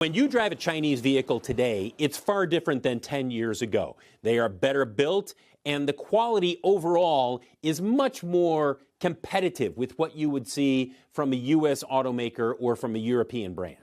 When you drive a Chinese vehicle today, it's far different than 10 years ago. They are better built, and the quality overall is much more competitive with what you would see from a U.S. automaker or from a European brand.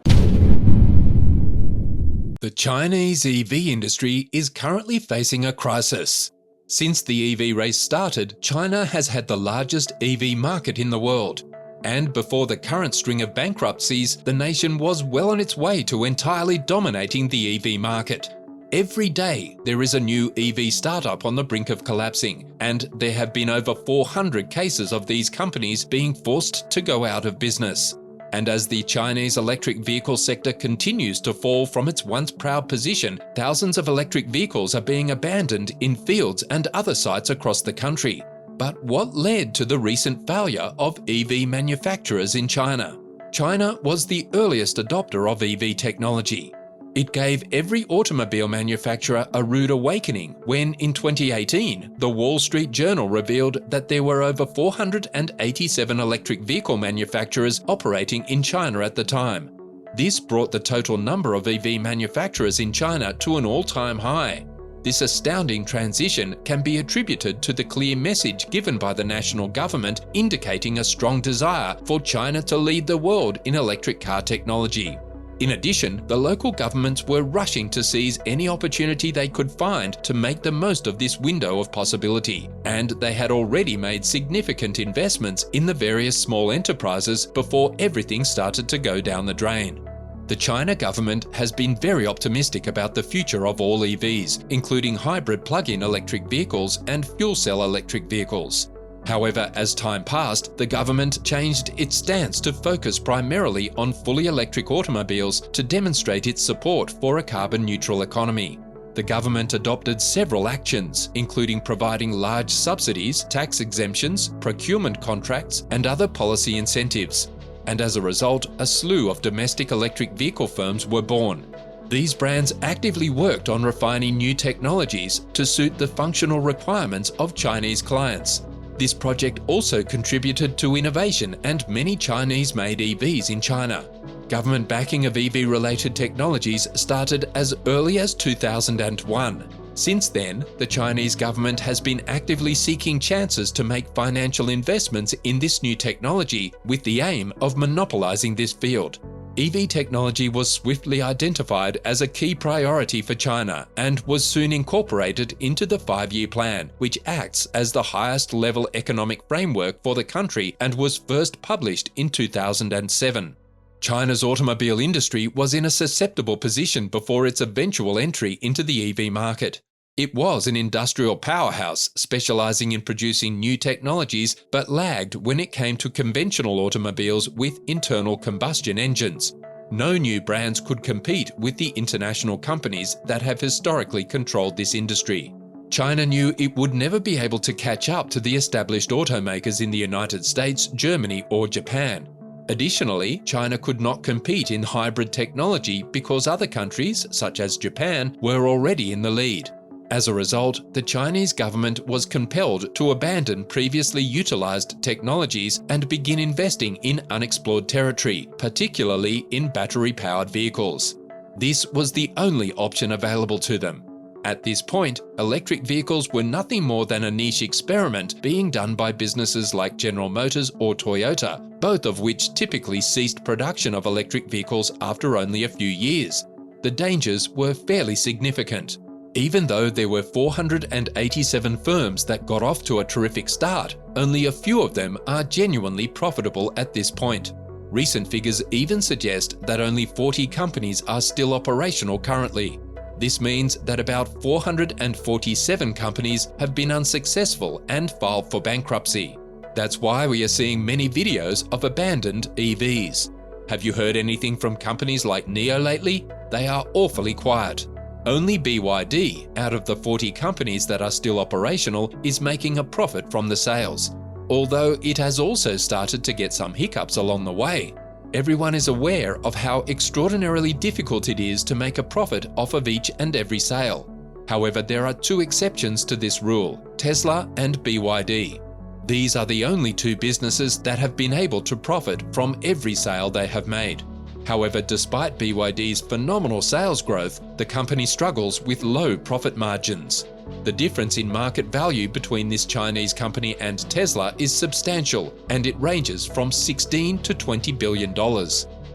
The Chinese EV industry is currently facing a crisis. Since the EV race started, China has had the largest EV market in the world. And before the current string of bankruptcies, the nation was well on its way to entirely dominating the EV market. Every day, there is a new EV startup on the brink of collapsing, and there have been over 400 cases of these companies being forced to go out of business. And as the Chinese electric vehicle sector continues to fall from its once proud position, thousands of electric vehicles are being abandoned in fields and other sites across the country. But what led to the recent failure of EV manufacturers in China? China was the earliest adopter of EV technology. It gave every automobile manufacturer a rude awakening when, in 2018, the Wall Street Journal revealed that there were over 487 electric vehicle manufacturers operating in China at the time. This brought the total number of EV manufacturers in China to an all-time high. This astounding transition can be attributed to the clear message given by the national government indicating a strong desire for China to lead the world in electric car technology. In addition, the local governments were rushing to seize any opportunity they could find to make the most of this window of possibility, and they had already made significant investments in the various small enterprises before everything started to go down the drain. The China government has been very optimistic about the future of all EVs, including hybrid plug-in electric vehicles and fuel cell electric vehicles. However, as time passed, the government changed its stance to focus primarily on fully electric automobiles to demonstrate its support for a carbon-neutral economy. The government adopted several actions, including providing large subsidies, tax exemptions, procurement contracts, and other policy incentives. And as a result, a slew of domestic electric vehicle firms were born. These brands actively worked on refining new technologies to suit the functional requirements of Chinese clients. This project also contributed to innovation and many Chinese-made EVs in China. Government backing of EV-related technologies started as early as 2001. Since then, the Chinese government has been actively seeking chances to make financial investments in this new technology with the aim of monopolizing this field. EV technology was swiftly identified as a key priority for China and was soon incorporated into the 5-year plan, which acts as the highest level economic framework for the country and was first published in 2007. China's automobile industry was in a susceptible position before its eventual entry into the EV market. It was an industrial powerhouse specializing in producing new technologies, but lagged when it came to conventional automobiles with internal combustion engines. No new brands could compete with the international companies that have historically controlled this industry. China knew it would never be able to catch up to the established automakers in the United States, Germany, or Japan. Additionally, China could not compete in hybrid technology because other countries, such as Japan, were already in the lead. As a result, the Chinese government was compelled to abandon previously utilized technologies and begin investing in unexplored territory, particularly in battery-powered vehicles. This was the only option available to them. At this point, electric vehicles were nothing more than a niche experiment being done by businesses like General Motors or Toyota, both of which typically ceased production of electric vehicles after only a few years. The dangers were fairly significant. Even though there were 487 firms that got off to a terrific start, only a few of them are genuinely profitable at this point. Recent figures even suggest that only 40 companies are still operational currently. This means that about 447 companies have been unsuccessful and filed for bankruptcy. That's why we are seeing many videos of abandoned EVs. Have you heard anything from companies like NIO lately? They are awfully quiet. Only BYD, out of the 40 companies that are still operational, is making a profit from the sales. Although it has also started to get some hiccups along the way. Everyone is aware of how extraordinarily difficult it is to make a profit off of each and every sale. However, there are two exceptions to this rule: Tesla and BYD. These are the only two businesses that have been able to profit from every sale they have made. However, despite BYD's phenomenal sales growth, the company struggles with low profit margins. The difference in market value between this Chinese company and Tesla is substantial, and it ranges from $16 to $20 billion.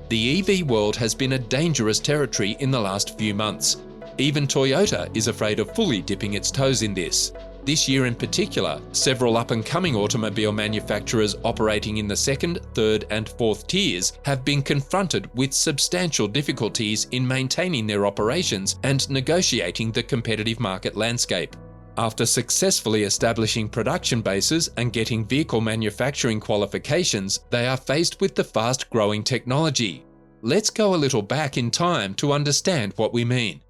The EV world has been a dangerous territory in the last few months. Even Toyota is afraid of fully dipping its toes in this. This year in particular, several up-and-coming automobile manufacturers operating in the second, third and fourth tiers have been confronted with substantial difficulties in maintaining their operations and negotiating the competitive market landscape. After successfully establishing production bases and getting vehicle manufacturing qualifications, they are faced with the fast-growing technology. Let's go a little back in time to understand what we mean.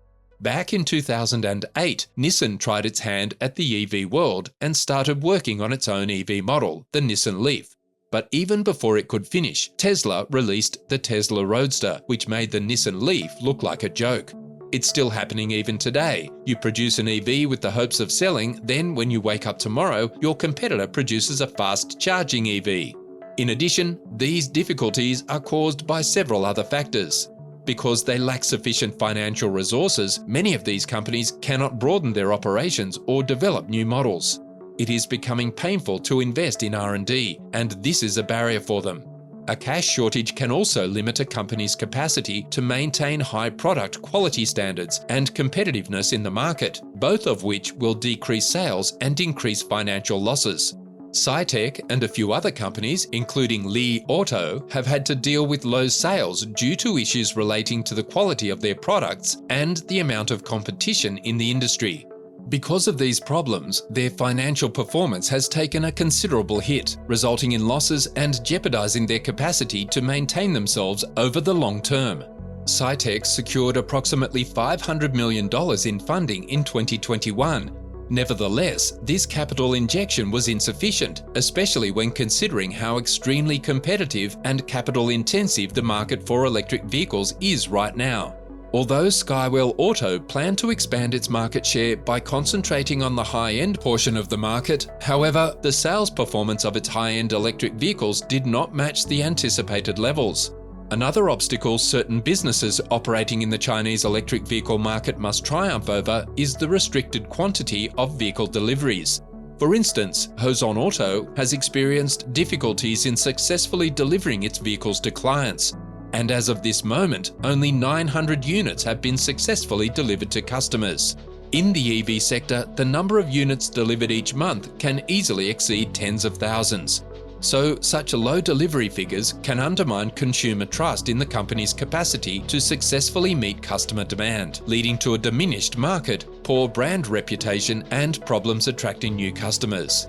Back in 2008, Nissan tried its hand at the EV world and started working on its own EV model, the Nissan Leaf. But even before it could finish, Tesla released the Tesla Roadster, which made the Nissan Leaf look like a joke. It's still happening even today. You produce an EV with the hopes of selling, then when you wake up tomorrow, your competitor produces a fast-charging EV. In addition, these difficulties are caused by several other factors. Because they lack sufficient financial resources, many of these companies cannot broaden their operations or develop new models. It is becoming painful to invest in R&D, and this is a barrier for them. A cash shortage can also limit a company's capacity to maintain high product quality standards and competitiveness in the market, both of which will decrease sales and increase financial losses. Cytec and a few other companies, including Li Auto, have had to deal with low sales due to issues relating to the quality of their products and the amount of competition in the industry. Because of these problems, their financial performance has taken a considerable hit, resulting in losses and jeopardizing their capacity to maintain themselves over the long term. Cytec secured approximately $500 million in funding in 2021. Nevertheless, this capital injection was insufficient, especially when considering how extremely competitive and capital-intensive the market for electric vehicles is right now. Although Skywell Auto planned to expand its market share by concentrating on the high-end portion of the market, however, the sales performance of its high-end electric vehicles did not match the anticipated levels. Another obstacle certain businesses operating in the Chinese electric vehicle market must triumph over is the restricted quantity of vehicle deliveries. For instance, Horizon Auto has experienced difficulties in successfully delivering its vehicles to clients. And as of this moment, only 900 units have been successfully delivered to customers. In the EV sector, the number of units delivered each month can easily exceed tens of thousands. So, such low delivery figures can undermine consumer trust in the company's capacity to successfully meet customer demand, leading to a diminished market, poor brand reputation, and problems attracting new customers.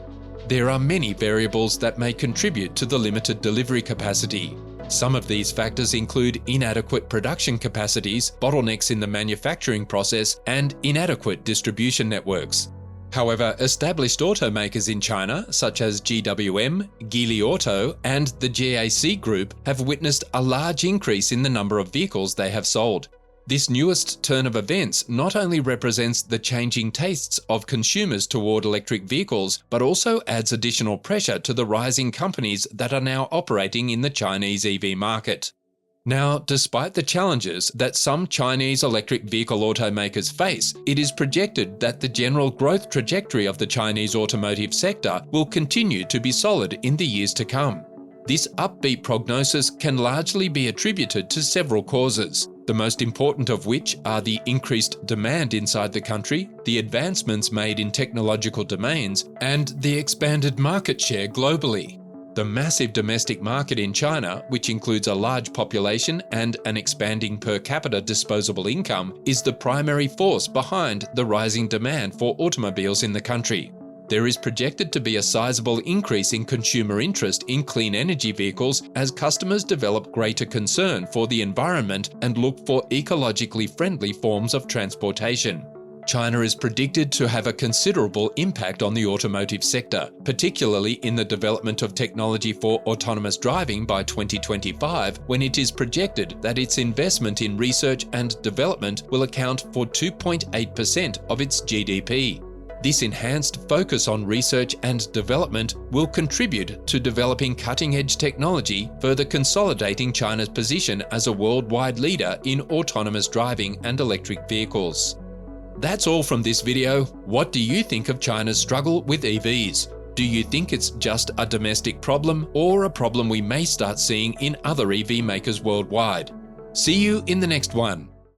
There are many variables that may contribute to the limited delivery capacity. Some of these factors include inadequate production capacities, bottlenecks in the manufacturing process, and inadequate distribution networks. However, established automakers in China, such as GWM, Geely Auto, and the GAC Group, have witnessed a large increase in the number of vehicles they have sold. This newest turn of events not only represents the changing tastes of consumers toward electric vehicles, but also adds additional pressure to the rising companies that are now operating in the Chinese EV market. Now, despite the challenges that some Chinese electric vehicle automakers face, it is projected that the general growth trajectory of the Chinese automotive sector will continue to be solid in the years to come. This upbeat prognosis can largely be attributed to several causes, the most important of which are the increased demand inside the country, the advancements made in technological domains, and the expanded market share globally. The massive domestic market in China, which includes a large population and an expanding per capita disposable income, is the primary force behind the rising demand for automobiles in the country. There is projected to be a sizable increase in consumer interest in clean energy vehicles as customers develop greater concern for the environment and look for ecologically friendly forms of transportation. China is predicted to have a considerable impact on the automotive sector, particularly in the development of technology for autonomous driving by 2025, when it is projected that its investment in research and development will account for 2.8% of its GDP. This enhanced focus on research and development will contribute to developing cutting-edge technology, further consolidating China's position as a worldwide leader in autonomous driving and electric vehicles. That's all from this video. What do you think of China's struggle with EVs? Do you think it's just a domestic problem or a problem we may start seeing in other EV makers worldwide? See you in the next one.